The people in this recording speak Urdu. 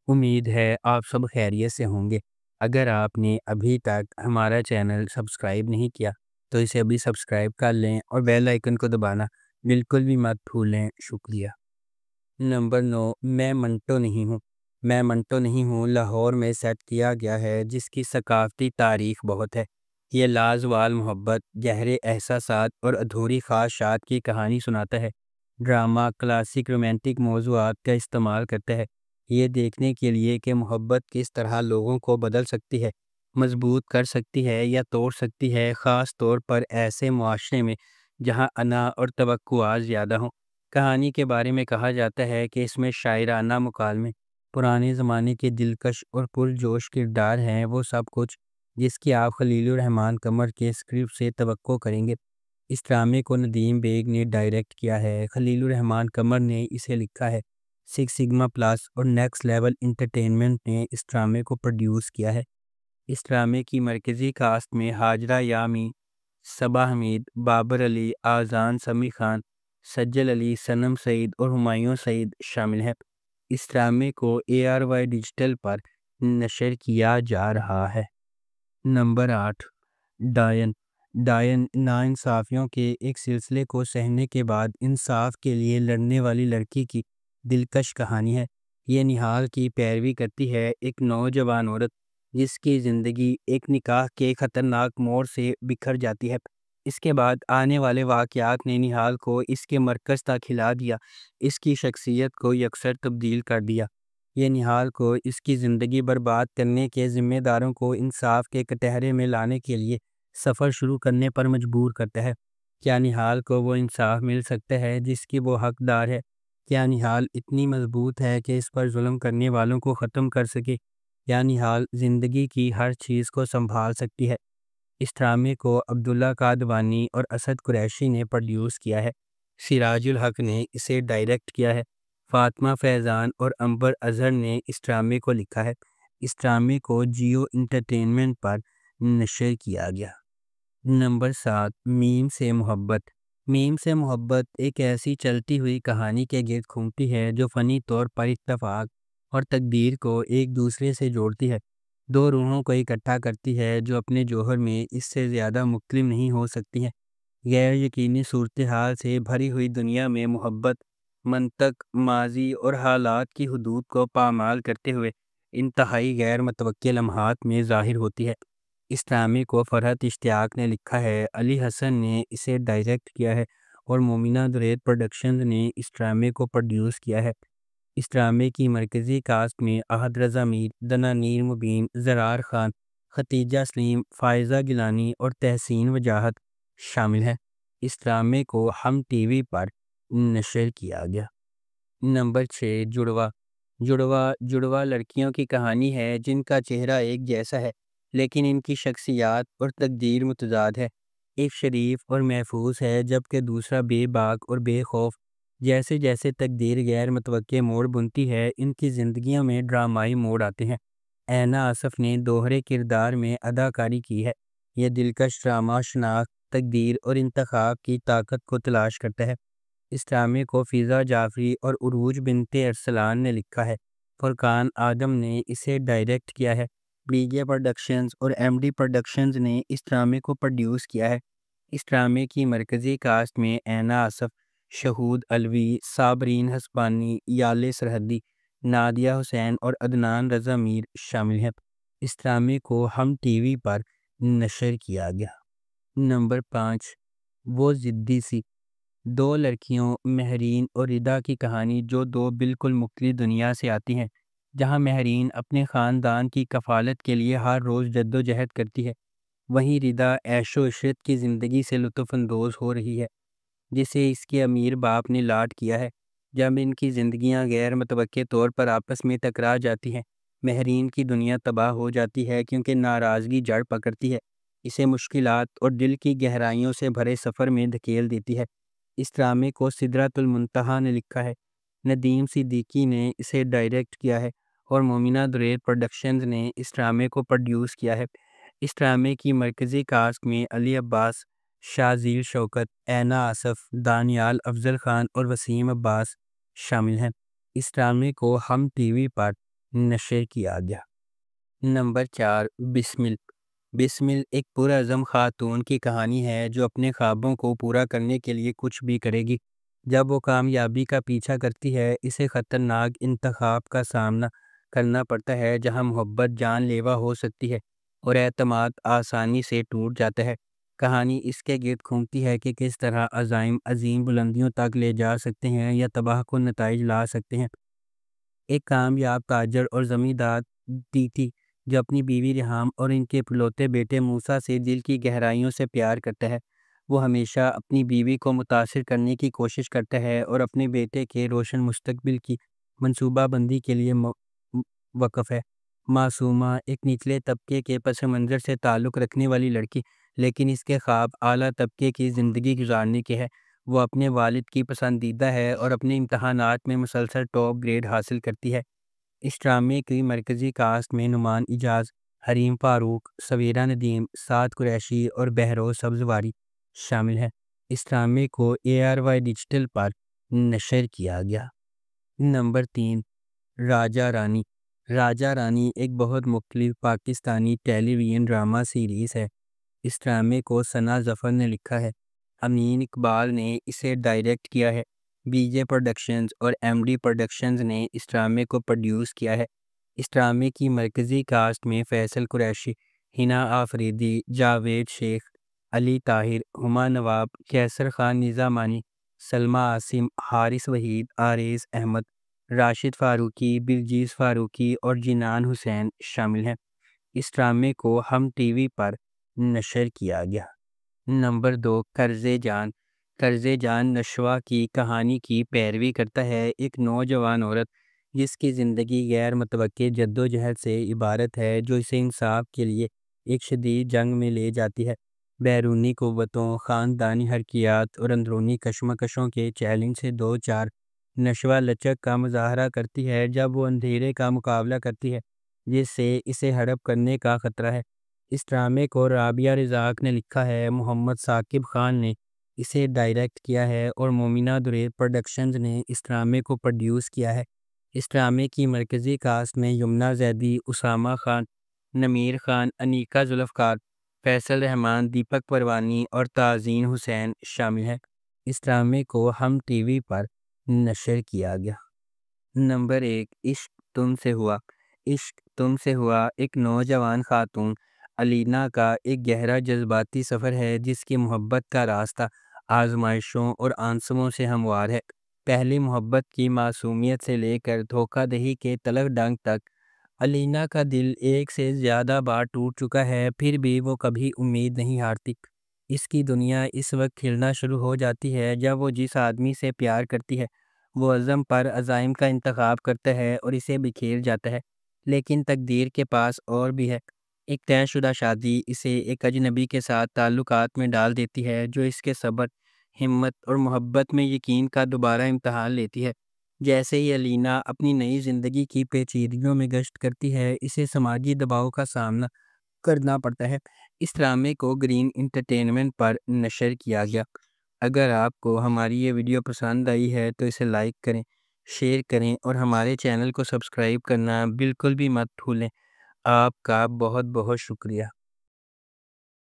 امید ہے آپ سب خیریت سے ہوں گے۔ اگر آپ نے ابھی تک ہمارا چینل سبسکرائب نہیں کیا تو اسے ابھی سبسکرائب کر لیں اور بیل آئیکن کو دبانا بالکل بھی مت بھولیں۔ شکریہ۔ نمبر 9، میں منٹو نہیں ہوں۔ میں منٹو نہیں ہوں لاہور میں سیٹ کیا گیا ہے، جس کی ثقافتی تاریخ بہت ہے۔ یہ لازوال محبت، گہرے احساسات اور ادھوری خواہشات کی کہانی سناتا ہے۔ ڈرامہ کلاسک رومانٹک موضوعات کا استعمال کرتا ہے، یہ دیکھنے کے لیے کہ محبت کس طرح لوگوں کو بدل سکتی ہے، مضبوط کر سکتی ہے یا توڑ سکتی ہے، خاص طور پر ایسے معاشرے میں جہاں انا اور توقعات زیادہ ہوں۔ کہانی کے بارے میں کہا جاتا ہے کہ اس میں شاعرانہ مکالمے، پرانے زمانے کے دلکش اور پرجوش کردار ہیں، وہ سب کچھ جس کی آپ خلیل الرحمن قمر کے اسکرپٹ سے توقع کریں گے۔ اس ڈرامے کو ندیم بیگ نے ڈائریکٹ کیا ہے، خلیل الرحمن قمر نے اسے لکھا ہے، سکس سگما پلس اور نیکسٹ لیول انٹرٹینمنٹ نے اس ڈرامے کو پروڈیوس کیا ہے۔ اس ڈرامے کی مرکزی کاسٹ میں ہاجرہ یامین، صبا حمید، بابر علی، آذان سمیع خان، سجل علی، صنم سعید اور ہمایوں سعید شامل ہیں۔ اس ڈرامے کو ARY ڈیجیٹل پر نشر کیا جا رہا ہے۔ نمبر 8، ڈائن۔ ڈائن ناانصافیوں کے ایک سلسلے کو سہنے کے بعد انصاف کے لیے لڑنے والی لڑکی کی دلکش کہانی ہے۔ یہ نہال کی پیروی کرتی ہے، ایک نوجوان عورت جس کی زندگی ایک نکاح کے خطرناک موڑ سے بکھر جاتی ہے۔ اس کے بعد آنے والے واقعات نے نہال کو اس کے مرکز تک ہلا دیا، اس کی شخصیت کو یکسر تبدیل کر دیا۔ یہ نہال کو اس کی زندگی برباد کرنے کے ذمہ داروں کو انصاف کے کٹہرے میں لانے کے لیے سفر شروع کرنے پر مجبور کرتا ہے۔ کیا نہال کو وہ انصاف مل سکتا ہے جس کی وہ حقدار ہے؟ کیا نہال اتنی مضبوط ہے کہ اس پر ظلم کرنے والوں کو ختم کر سکے؟ یا نہال زندگی کی ہر چیز کو سنبھال سکتی ہے؟ اس ڈرامے کو عبداللہ قادوانی اور اسد قریشی نے پروڈیوس کیا ہے۔ سراج الحق نے اسے ڈائریکٹ کیا ہے۔ فاطمہ فیضان اور عنبر اظہر نے اس ڈرامے کو لکھا ہے۔ اس ڈرامے کو جیو انٹرٹینمنٹ پر نشر کیا گیا۔ نمبر 7، میم سے محبت۔ میم سے محبت ایک ایسی چلتی ہوئی کہانی کے گرد گھومتی ہے جو فنی طور پر اتفاق اور تقدیر کو ایک دوسرے سے جوڑتی ہے، دو روحوں کو اکٹھا کرتی ہے جو اپنے جوہر میں اس سے زیادہ مختلف نہیں ہو سکتی ہیں۔ غیر یقینی صورتحال سے بھری ہوئی دنیا میں محبت منطق، ماضی اور حالات کی حدود کو پامال کرتے ہوئے انتہائی غیر متوقع لمحات میں ظاہر ہوتی ہے۔ اس ڈرامے کو فرحت اشتیاق نے لکھا ہے، علی حسن نے اسے ڈائریکٹ کیا ہے اور مومنہ درید پروڈکشنز نے اس ڈرامے کو پروڈیوس کیا ہے۔ اس ڈرامے کی مرکزی کاسٹ میں احد رضا میر، دنانیر مبین، زرار خان، ختیجہ سلیم، فائزہ گیلانی اور تحسین وجاہت شامل ہیں۔ اس ڈرامے کو ہم ٹی وی پر نشر کیا گیا۔ نمبر 6، جڑوا۔ جڑوا لڑکیوں کی کہانی ہے جن کا چہرہ ایک جیسا ہے لیکن ان کی شخصیات اور تقدیر متضاد ہے۔ ایک شریف اور محفوظ ہے جبکہ دوسرا بے باک اور بے خوف۔ جیسے جیسے تقدیر غیر متوقع موڑ بنتی ہے، ان کی زندگیوں میں ڈرامائی موڑ آتے ہیں۔ اینا آصف نے دوہرے کردار میں اداکاری کی ہے۔ یہ دلکش ڈرامہ شناخت، تقدیر اور انتخاب کی طاقت کو تلاش کرتا ہے۔ اس ڈرامے کو فضا جعفری اور عروج بنت ارسلان نے لکھا ہے۔ فرقان آدم نے اسے ڈائریکٹ کیا ہے۔ BJ پروڈکشنز اور MD پروڈکشنز نے اس ڈرامے کو پروڈیوس کیا ہے۔ اس ڈرامے کی مرکزی کاسٹ میں اینا آصف، شہود علوی، صابرین ہسپانی، یالے سرحدی، نادیہ حسین اور عدنان رضا میر شامل ہیں۔ اس ڈرامے کو ہم ٹی وی پر نشر کیا گیا۔ نمبر 5، وہ ضدی سی۔ دو لڑکیوں مہرین اور ردا کی کہانی جو دو بالکل مختلف دنیا سے آتی ہیں، جہاں مہرین اپنے خاندان کی کفالت کے لیے ہر روز جدوجہد کرتی ہے، وہیں ردا عیش و عشرت کی زندگی سے لطف اندوز ہو رہی ہے جسے اس کے امیر باپ نے لاٹ کیا ہے۔ جب ان کی زندگیاں غیر متوقع طور پر آپس میں ٹکرا جاتی ہیں، مہرین کی دنیا تباہ ہو جاتی ہے کیونکہ ناراضگی جڑ پکڑتی ہے، اسے مشکلات اور دل کی گہرائیوں سے بھرے سفر میں دھکیل دیتی ہے۔ اس ڈرامے کو سدرۃ المنتہا نے لکھا ہے، ندیم صدیقی نے اسے ڈائریکٹ کیا ہے اور مومنہ درید پروڈکشنز نے اس ڈرامے کو پروڈیوس کیا ہے۔ اس ڈرامے کی مرکزی کاسٹ میں علی عباس، شاذیل شوکت، اینا آصف، دانیال افضل خان اور وسیم عباس شامل ہیں۔ اس ڈرامے کو ہم ٹی وی پر نشر کیا گیا۔ نمبر 4، بسمل۔ بسمل ایک پرعزم خاتون کی کہانی ہے جو اپنے خوابوں کو پورا کرنے کے لیے کچھ بھی کرے گی۔ جب وہ کامیابی کا پیچھا کرتی ہے، اسے خطرناک انتخاب کا سامنا کرنا پڑتا ہے جہاں محبت جان لیوا ہو سکتی ہے اور اعتماد آسانی سے ٹوٹ جاتا ہے۔ کہانی اس کے گرد گھومتی ہے کہ کس طرح عزائم عظیم بلندیوں تک لے جا سکتے ہیں یا تباہ کن نتائج لا سکتے ہیں۔ ایک کامیاب تاجر اور زمیندار تیتی جو اپنی بیوی ریحام اور ان کے اکلوتے بیٹے موسیٰ سے دل کی گہرائیوں سے پیار کرتا ہے۔ وہ ہمیشہ اپنی بیوی کو متاثر کرنے کی کوشش کرتا ہے اور اپنے بیٹے کے روشن مستقبل کی منصوبہ بندی کے لیے وقف ہے۔ معصومہ ایک نچلے طبقے کے پس منظر سے تعلق رکھنے والی لڑکی، لیکن اس کے خواب اعلیٰ طبقے کی زندگی گزارنے کے ہے۔ وہ اپنے والد کی پسندیدہ ہے اور اپنے امتحانات میں مسلسل ٹاپ گریڈ حاصل کرتی ہے۔ اس ڈرامے کی مرکزی کاسٹ میں نعمان اجاز، حریم فاروق، سویرا ندیم، سعد قریشی اور بہروز سبزواری شامل ہیں۔ اس ڈرامے کو ARY ڈیجیٹل پر نشر کیا گیا۔ نمبر 3، راجہ رانی۔ راجہ رانی ایک بہت مختلف پاکستانی ٹیلی ویژن ڈرامہ سیریز ہے۔ اس ڈرامے کو ثنا ظفر نے لکھا ہے۔ امین اقبال نے اسے ڈائریکٹ کیا ہے۔ BJ پروڈکشنز اور MD پروڈکشنز نے اس ڈرامے کو پروڈیوس کیا ہے۔ اس ڈرامے کی مرکزی کاسٹ میں فیصل قریشی، ہنا آفریدی، جاوید شیخ، علی طاہر، ہما نواب، کیسر خان نظامانی، سلمیٰ عاصم، حارث وحید، عارض احمد، راشد فاروقی، بلجیز فاروقی اور جنان حسین شامل ہیں۔ اس ڈرامے کو ہم ٹی وی پر نشر کیا گیا۔ نمبر 2، قرض جان۔ قرض جان نشوہ کی کہانی کی پیروی کرتا ہے۔ ایک نوجوان عورت جس کی زندگی غیر متوقع جدوجہد سے عبارت ہے جو اسے انصاف کے لیے ایک شدید جنگ میں لے جاتی ہے۔ بیرونی قوتوں، خاندانی حرکیات اور اندرونی کشمکشوں کے چیلنج سے دو چار نشوہ لچک کا مظاہرہ کرتی ہے جب وہ اندھیرے کا مقابلہ کرتی ہے جس سے اسے ہڑپ کرنے کا خطرہ ہے۔ اس ڈرامے کو رابعہ رزاق نے لکھا ہے، محمد ثاقب خان نے اسے ڈائریکٹ کیا ہے اور مومنہ دریب پروڈکشنز نے اس ڈرامے کو پروڈیوس کیا ہے۔ اس ڈرامے کی مرکزی کاسٹ میں یمنہ زیدی، اسامہ خان، نمیر خان، انیکا ذوالفقار، فیصل رحمان، دیپک پروانی اور تازین حسین شامل ہیں۔ اس ڈرامے کو ہم ٹی وی پر نشر کیا گیا۔ نمبر 1، عشق تم سے ہوا۔ عشق تم سے ہوا ایک نوجوان خاتون علینا کا ایک گہرا جذباتی سفر ہے جس کی محبت کا راستہ آزمائشوں اور آنسوؤں سے ہموار ہے۔ پہلی محبت کی معصومیت سے لے کر دھوکہ دہی کے تلخ ڈنگ تک علینا کا دل ایک سے زیادہ بار ٹوٹ چکا ہے، پھر بھی وہ کبھی امید نہیں ہارتی۔ اس کی دنیا اس وقت کھلنا شروع ہو جاتی ہے جب وہ جس آدمی سے پیار کرتی ہے وہ عزم پر عزائم کا انتخاب کرتا ہے اور اسے بکھیر جاتا ہے، لیکن تقدیر کے پاس اور بھی ہے۔ ایک طے شدہ شادی اسے ایک اجنبی کے ساتھ تعلقات میں ڈال دیتی ہے جو اس کے صبر، ہمت اور محبت میں یقین کا دوبارہ امتحان لیتی ہے۔ جیسے ہی علینا اپنی نئی زندگی کی پیچیدگیوں میں گشت کرتی ہے، اسے سماجی دباؤ کا سامنا کرنا پڑتا ہے۔ اس ڈرامے کو گرین انٹرٹینمنٹ پر نشر کیا گیا۔ اگر آپ کو ہماری یہ ویڈیو پسند آئی ہے تو اسے لائک کریں، شیئر کریں اور ہمارے چینل کو سبسکرائب کرنا بالکل بھی مت بھولیں۔ آپ کا بہت بہت شکریہ۔